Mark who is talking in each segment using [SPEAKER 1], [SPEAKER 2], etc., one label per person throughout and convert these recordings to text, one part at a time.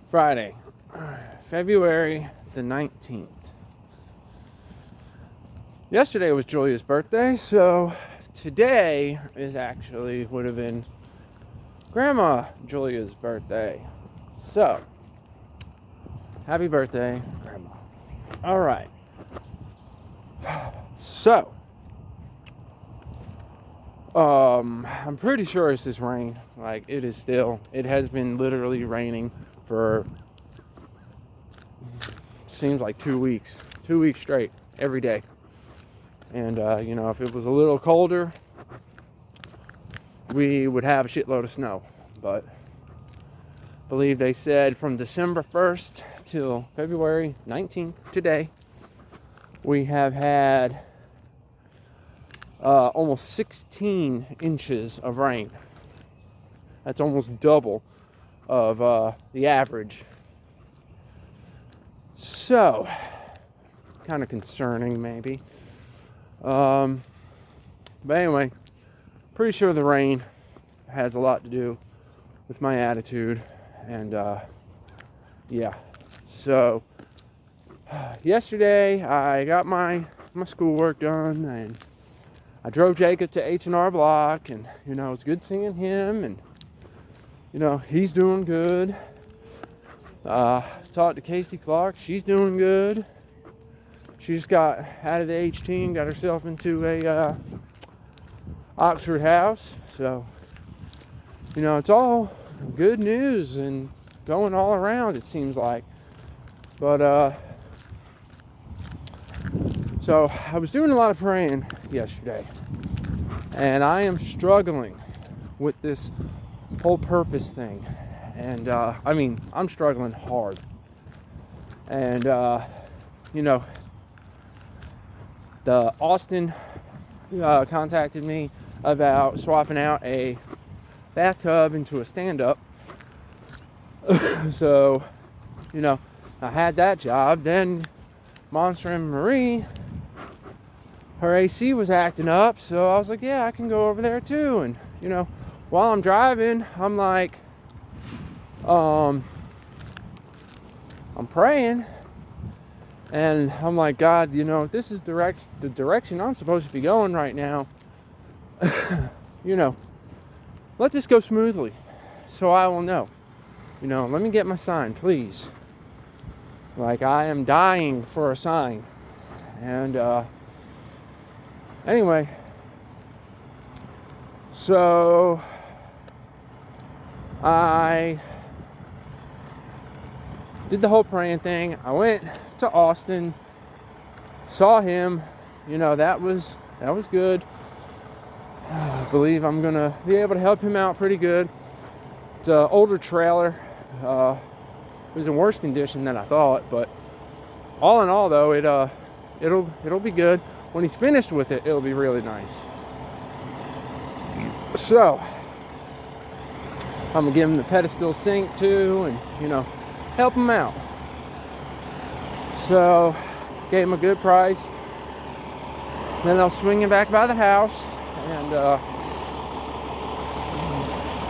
[SPEAKER 1] Friday, February the 19th. Yesterday was Julia's birthday, so today would have been Grandma Julia's birthday. So, happy birthday, Grandma. All right. So, I'm pretty sure it's this rain. Like, it has been literally raining for, seems like 2 weeks. 2 weeks straight, every day. And, if it was a little colder, we would have a shitload of snow. But I believe they said from December 1st till February 19th, today, we have had almost 16 inches of rain. That's almost double of the average. So, kind of concerning maybe. But anyway, pretty sure the rain has a lot to do with my attitude. And yeah. So, yesterday I got my schoolwork done, and I drove Jacob to H&R Block, and it's good seeing him, and he's doing good. Talked to Casey Clark, she's doing good. She just got out of the HT and got herself into a Oxford house. So, it's all good news and going all around, it seems like. But so I was doing a lot of praying yesterday, and I am struggling with this whole purpose thing. And I'm struggling hard. And the Austin contacted me about swapping out a bathtub into a stand-up. So, I had that job. Then Monster and Marie, her AC was acting up, so I was like, yeah, I can go over there too. And while I'm driving, I'm like, I'm praying, and I'm like, God, if this is the direction I'm supposed to be going right now, let this go smoothly, so I will know. Let me get my sign, please. Like, I am dying for a sign. And anyway, so I did the whole praying thing. I went to Austin, saw him. That was good. I believe I'm gonna be able to help him out pretty good. It's an older trailer. It was in worse condition than I thought, but all in all, though, it'll be good. When he's finished with it, it'll be really nice. So I'm gonna give him the pedestal sink too, and help him out. So gave him a good price. Then I'll swing him back by the house. And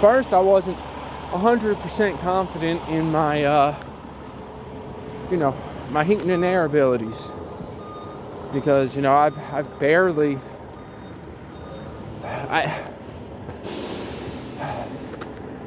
[SPEAKER 1] first, I wasn't 100% confident in my my heating and air abilities, because I've barely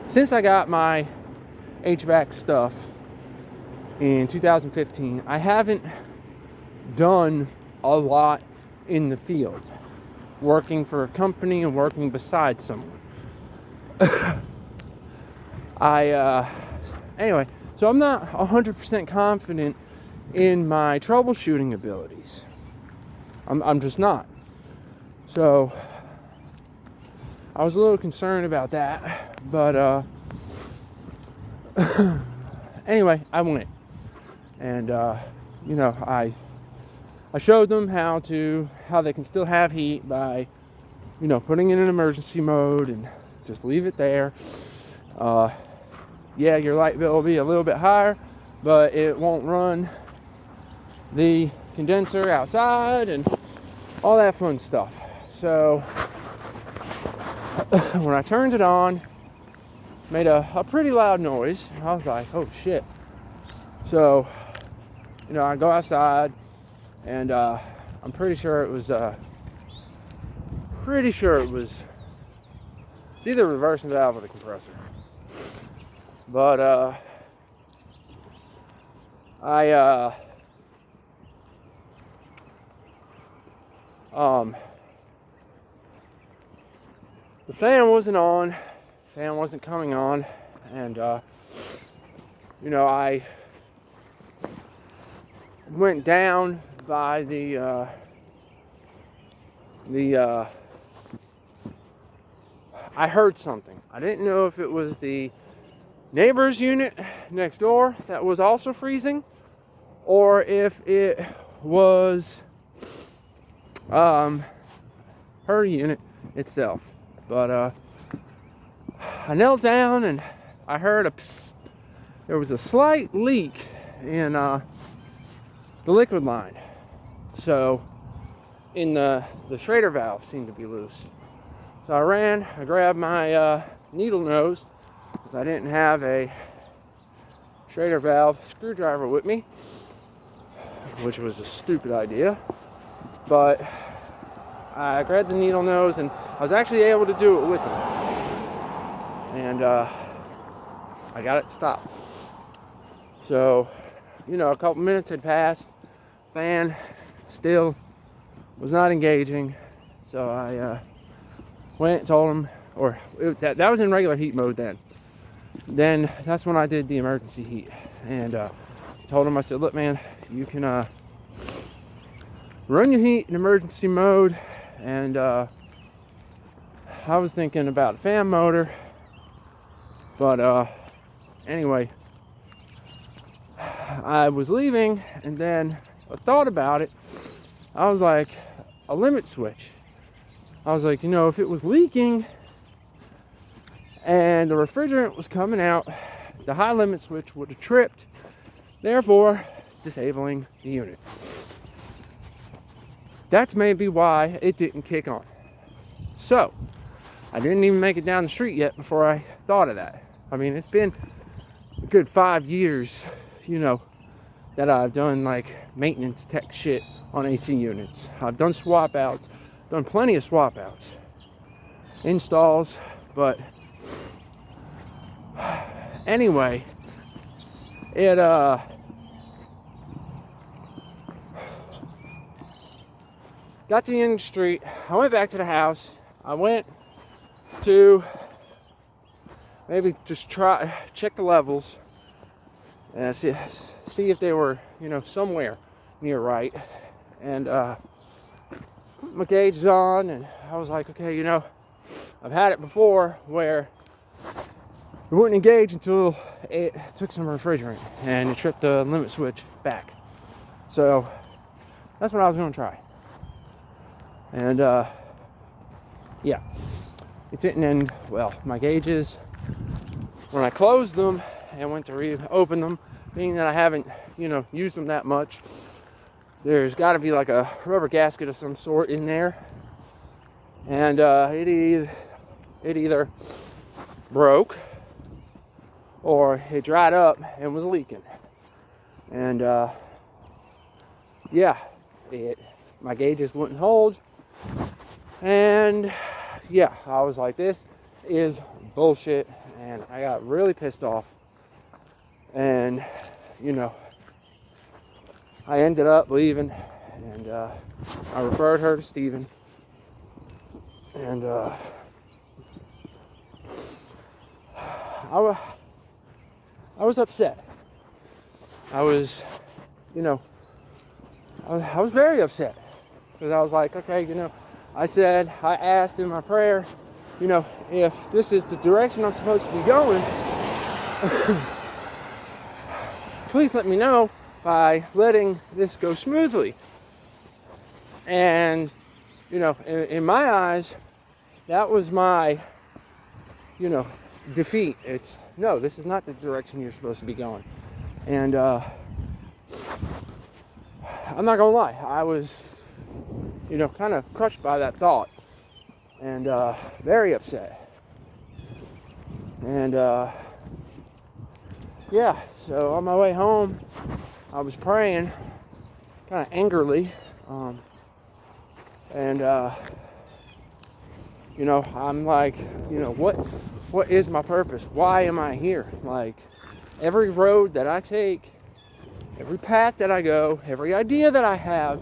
[SPEAKER 1] since I got my HVAC stuff in 2015, I haven't done a lot in the field, working for a company and working beside someone. Anyway, so I'm not 100% confident in my troubleshooting abilities. I'm just not. So I was a little concerned about that, but anyway, I went, and I showed them how they can still have heat by putting it in emergency mode and just leave it there. Yeah, your light bill will be a little bit higher, but it won't run the condenser outside and all that fun stuff. So when I turned it on, made a pretty loud noise. I was like, oh shit. So, I go outside, and I'm pretty sure it was it's either the reversing valve or the compressor. But the fan wasn't on, fan wasn't coming on, and I went down by I heard something. I didn't know if it was the neighbor's unit next door that was also freezing, or if it was her unit itself. But I knelt down and I heard a psst. There was a slight leak in the liquid line. So in the Schrader valve seemed to be loose. So I grabbed my needle nose, because I didn't have a Schrader valve screwdriver with me, which was a stupid idea. But I grabbed the needle nose, and I was actually able to do it with it. And I got it to stop. So, a couple minutes had passed. Fan still was not engaging. So I went and told him, that was in regular heat mode then. Then that's when I did the emergency heat. And told him, I said, look, man, you can run your heat in emergency mode. And I was thinking about a fan motor. But anyway, I was leaving, and then I thought about it. I was like, a limit switch. I was like, if it was leaking and the refrigerant was coming out, the high limit switch would have tripped, therefore disabling the unit. That's maybe why it didn't kick on. So, I didn't even make it down the street yet before I thought of that. I mean, it's been a good 5 years, that I've done like maintenance tech shit on AC units. I've done swap outs, done plenty of swap outs, installs, but anyway, it got to the end of the street. I went back to the house. I went to maybe just check the levels and see if they were, somewhere near right. And put my gauges on, and I was like, okay, I've had it before where it wouldn't engage until it took some refrigerant and it tripped the limit switch back. So that's what I was going to try. And yeah, it didn't end well. My gauges, when I closed them and went to reopen them, being that I haven't, used them that much, there's got to be like a rubber gasket of some sort in there. And it either broke or it dried up and was leaking. And yeah, my gauges wouldn't hold. And yeah, I was like, this is bullshit. And I got really pissed off. And, I ended up leaving, and I referred her to Steven. And I was upset. I was very upset, because I was like, okay, I asked in my prayer, if this is the direction I'm supposed to be going, please let me know by letting this go smoothly. And, in my eyes, that was my, defeat. It's, no, this is not the direction you're supposed to be going. And I'm not gonna lie, I was, kind of crushed by that thought, and very upset. And yeah, so on my way home, I was praying kind of angrily. And I'm like, what is my purpose? Why am I here? Like, every road that I take, every path that I go, every idea that I have,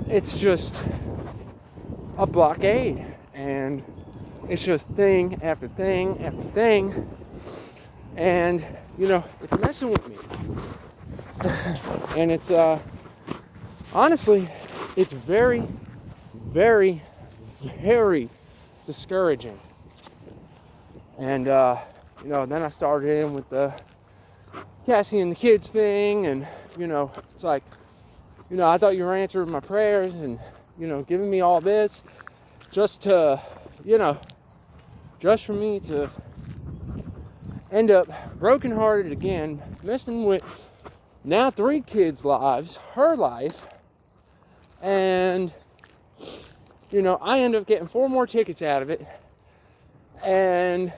[SPEAKER 1] it's just a blockade. And it's just thing after thing after thing. And, it's messing with me. And it's, honestly, it's very, very, very discouraging. And, then I started in with the Cassie and the kids thing, and, it's like, I thought you were answering my prayers and, giving me all this just to, just for me to end up brokenhearted again, messing with now 3 kids' lives, her life, and, I end up getting 4 more tickets out of it, and,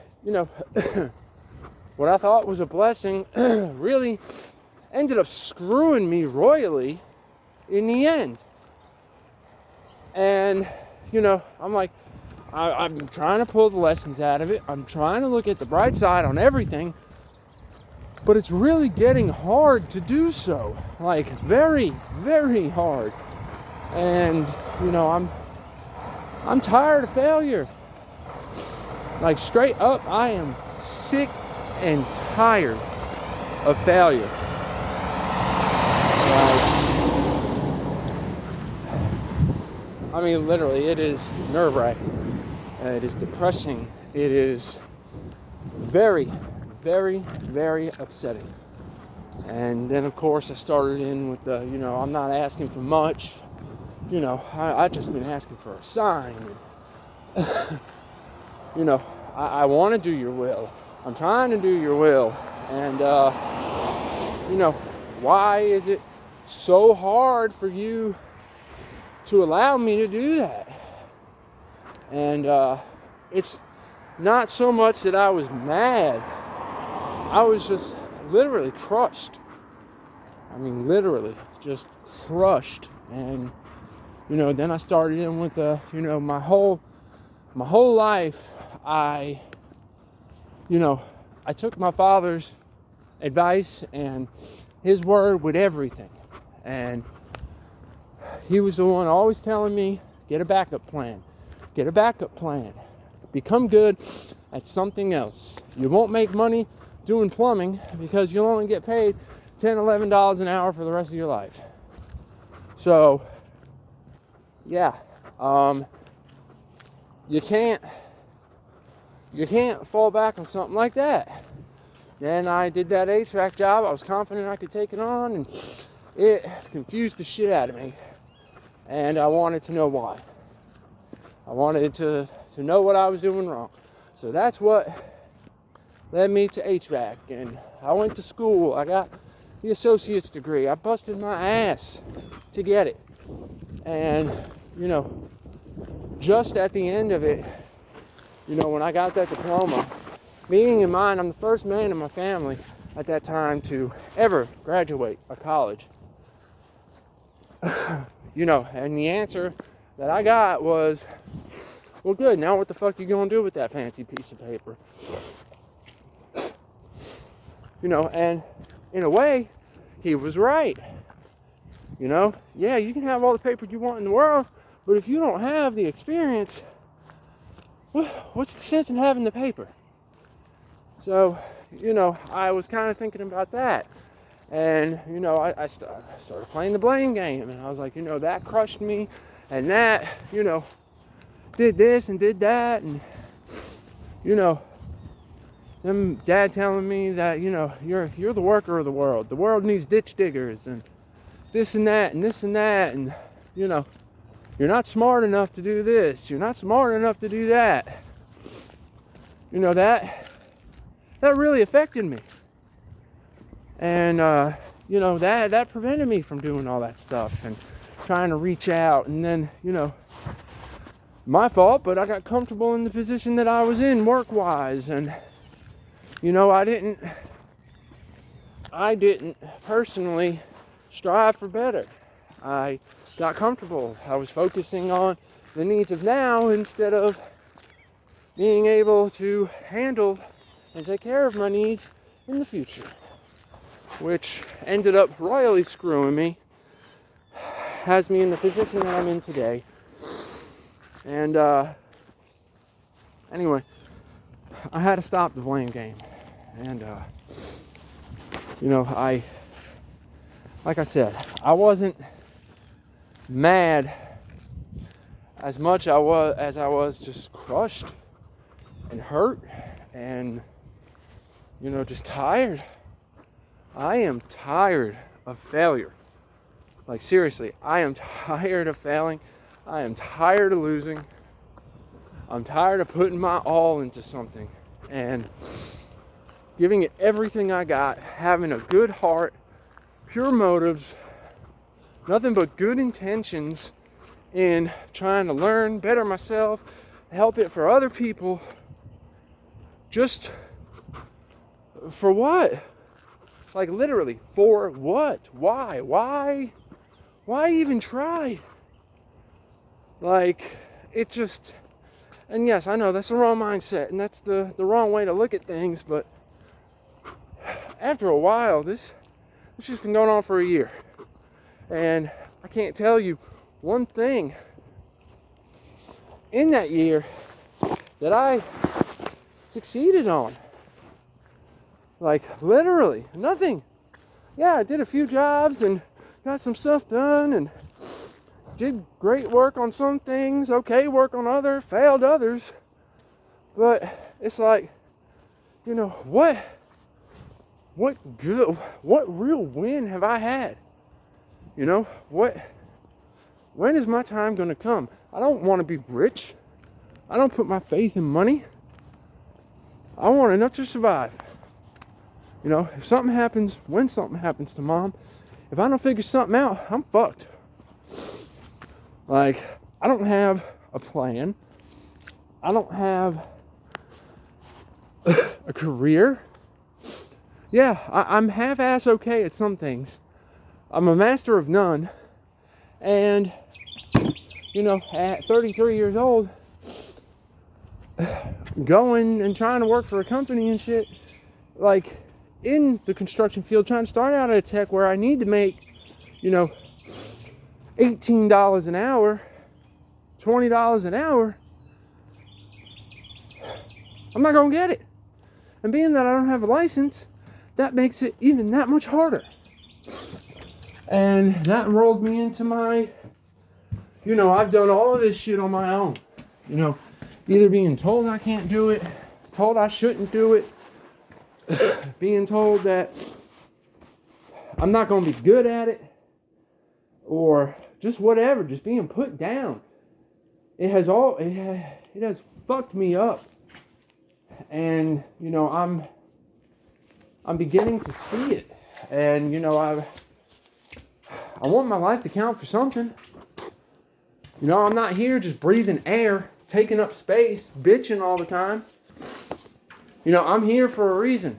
[SPEAKER 1] what I thought was a blessing really ended up screwing me royally in the end. And, I'm like, I'm trying to pull the lessons out of it. I'm trying to look at the bright side on everything, but it's really getting hard to do so. Like, very, very hard. And, I'm tired of failure. Like, straight up, I am sick and tired of failure. Literally, it is nerve-wracking. It is depressing. It is very, very, very upsetting. And then, of course, I started in with the, I'm not asking for much. I just been asking for a sign. I want to do your will. I'm trying to do your will. And, why is it so hard for you to allow me to do that? And it's not so much that I was mad. I was just literally crushed. Literally just crushed. And, then I started in with the, my whole life, I took my father's advice and his word with everything. And he was the one always telling me, get a backup plan. Get a backup plan. Become good at something else. You won't make money doing plumbing because you'll only get paid $10, $11 an hour for the rest of your life. So, yeah, you can't fall back on something like that. Then I did that HVAC job. I was confident I could take it on, and it confused the shit out of me. And I wanted to know why. I wanted to know what I was doing wrong. So that's what led me to HVAC. And I went to school. I got the associate's degree. I busted my ass to get it. And, just at the end of it, when I got that diploma, being in mind, I'm the first man in my family at that time to ever graduate a college. And the answer that I got was, well, good, now what the fuck you gonna do with that fancy piece of paper? And in a way, he was right. Yeah, you can have all the paper you want in the world, but if you don't have the experience, what's the sense in having the paper? So, I was kind of thinking about that. And, I started playing the blame game. And I was like, that crushed me. And that, did this and did that. And, them dad telling me that, you're the worker of the world. The world needs ditch diggers and this and that and this and that. And, you're not smart enough to do this. You're not smart enough to do that. That really affected me. And, that prevented me from doing all that stuff and trying to reach out. And then, my fault, but I got comfortable in the position that I was in work-wise, and you know, I didn't personally strive for better. I got comfortable. I was focusing on the needs of now instead of being able to handle and take care of my needs in the future, which ended up royally screwing me, has me in the position that I'm in today. And anyway, I had to stop the blame game. And you know, like I said, I wasn't mad as much as I was just crushed and hurt and, you know, just tired. I am tired of failure. Like, seriously, I am tired of failing. I am tired of losing. I'm tired of putting my all into something and giving it everything I got, having a good heart, pure motives, nothing but good intentions in trying to learn, better myself, help it for other people. Just for what? Like, literally, for what? Why? Why even try? Like, it just, and yes, I know that's the wrong mindset, and that's the wrong way to look at things, but after a while, this has been going on for a year. And I can't tell you one thing in that year that I succeeded on. Like, literally, nothing. Yeah, I did a few jobs and got some stuff done and did great work on some things, okay work on others, failed others. But it's like, you know, what real win have I had? You know, when is my time going to come? I don't want to be rich. I don't put my faith in money. I want enough to survive. You know, if something happens, when something happens to mom, if I don't figure something out, I'm fucked. Like, I don't have a plan. I don't have a career. Yeah, I'm half-ass okay at some things. I'm a master of none. And, you know, at 33 years old, going and trying to work for a company and shit, like, in the construction field, trying to start out at a tech where I need to make, you know, $18 an hour, $20 an hour, I'm not going to get it. And being that I don't have a license, that makes it even that much harder. And that rolled me into my, you know, I've done all of this shit on my own. You know, either being told I can't do it, told I shouldn't do it, being told that I'm not going to be good at it, or just whatever, just being put down. It has fucked me up. And, you know, I'm beginning to see it. And, you know, I want my life to count for something. You know, I'm not here just breathing air, taking up space, bitching all the time. You know, I'm here for a reason.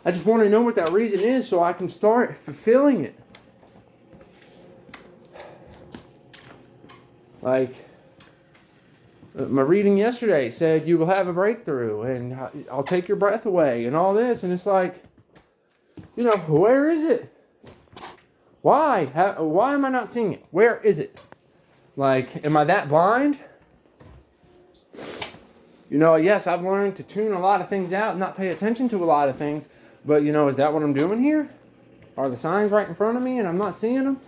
[SPEAKER 1] I just want to know what that reason is so I can start fulfilling it. Like, my reading yesterday said you will have a breakthrough and I'll take your breath away and all this. And it's like, you know, where is it? Why? Why am I not seeing it? Where is it? Like, am I that blind? You know, yes, I've learned to tune a lot of things out and not pay attention to a lot of things. But, you know, is that what I'm doing here? Are the signs right in front of me and I'm not seeing them?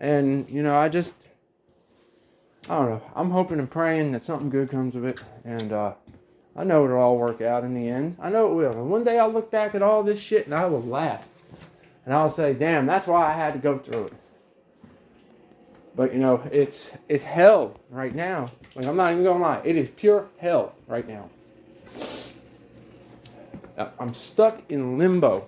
[SPEAKER 1] And, you know, I don't know. I'm hoping and praying that something good comes of it. And I know it'll all work out in the end. I know it will. And one day I'll look back at all this shit and I will laugh. And I'll say, damn, that's why I had to go through it. But, you know, it's hell right now. Like, I'm not even gonna lie. It is pure hell right now. I'm stuck in limbo.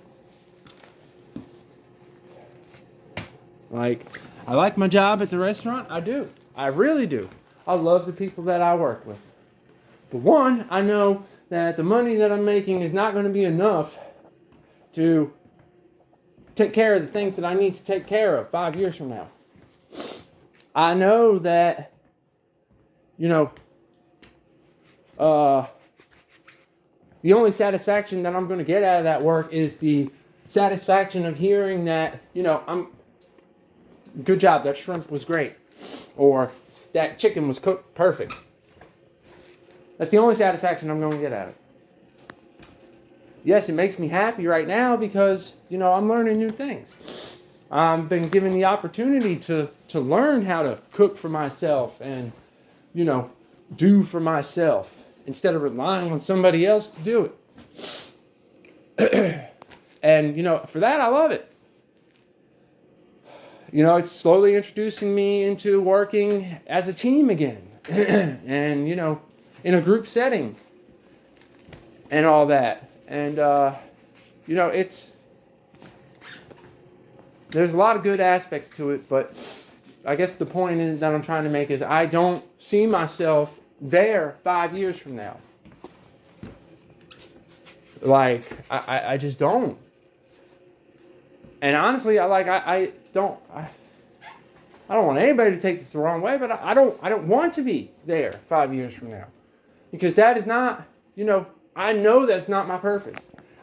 [SPEAKER 1] Like, I like my job at the restaurant. I do. I really do. I love the people that I work with. But one, I know that the money that I'm making is not going to be enough to take care of the things that I need to take care of 5 years from now. I know that, the only satisfaction that I'm going to get out of that work is the satisfaction of hearing that, good job, that shrimp was great. Or that chicken was cooked perfect. That's the only satisfaction I'm going to get out of it. Yes, it makes me happy right now because, I'm learning new things. I've been given the opportunity to learn how to cook for myself and, do for myself instead of relying on somebody else to do it. And, for that, I love it. It's slowly introducing me into working as a team again. And, in a group setting and all that. And, there's a lot of good aspects to it, but I guess the point that I'm trying to make is I don't see myself there 5 years from now. Like, I just don't. And honestly, I don't want anybody to take this the wrong way, but I don't want to be there 5 years from now. Because that is not, I know that's not my purpose.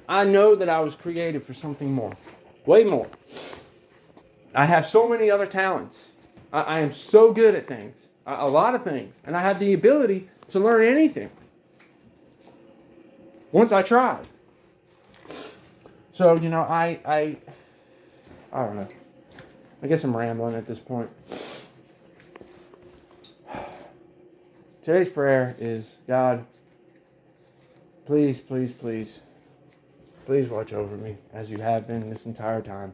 [SPEAKER 1] I know that I was created for something more. Way more. I have so many other talents. I am so good at things. A lot of things. And I have the ability to learn anything. Once I try. So, I don't know. I guess I'm rambling at this point. Today's prayer is, God, please, please, please, please watch over me as you have been this entire time.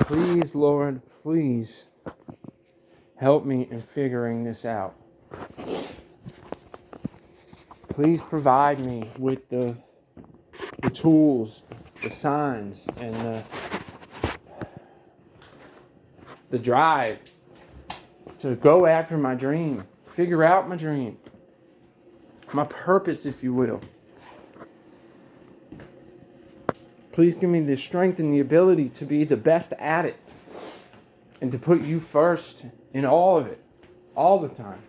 [SPEAKER 1] Please, Lord, please help me in figuring this out. Please provide me with the tools, the signs, and the drive to go after my dream, figure out my dream, my purpose, if you will. Please give me the strength and the ability to be the best at it and to put you first in all of it, all the time.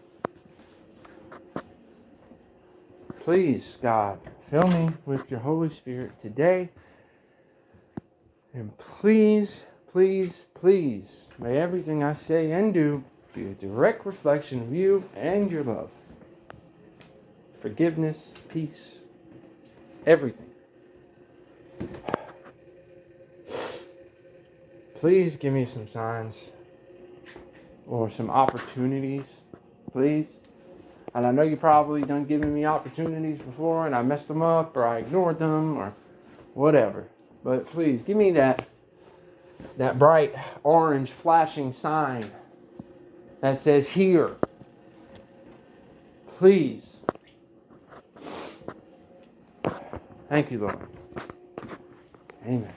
[SPEAKER 1] Please, God, fill me with your Holy Spirit today. And please, please, please, may everything I say and do be a direct reflection of you and your love. Forgiveness, peace, everything. Please give me some signs or some opportunities, please. And I know you probably done given me opportunities before and I messed them up or I ignored them or whatever. But please give me that bright orange flashing sign that says here. Please. Thank you, Lord. Amen.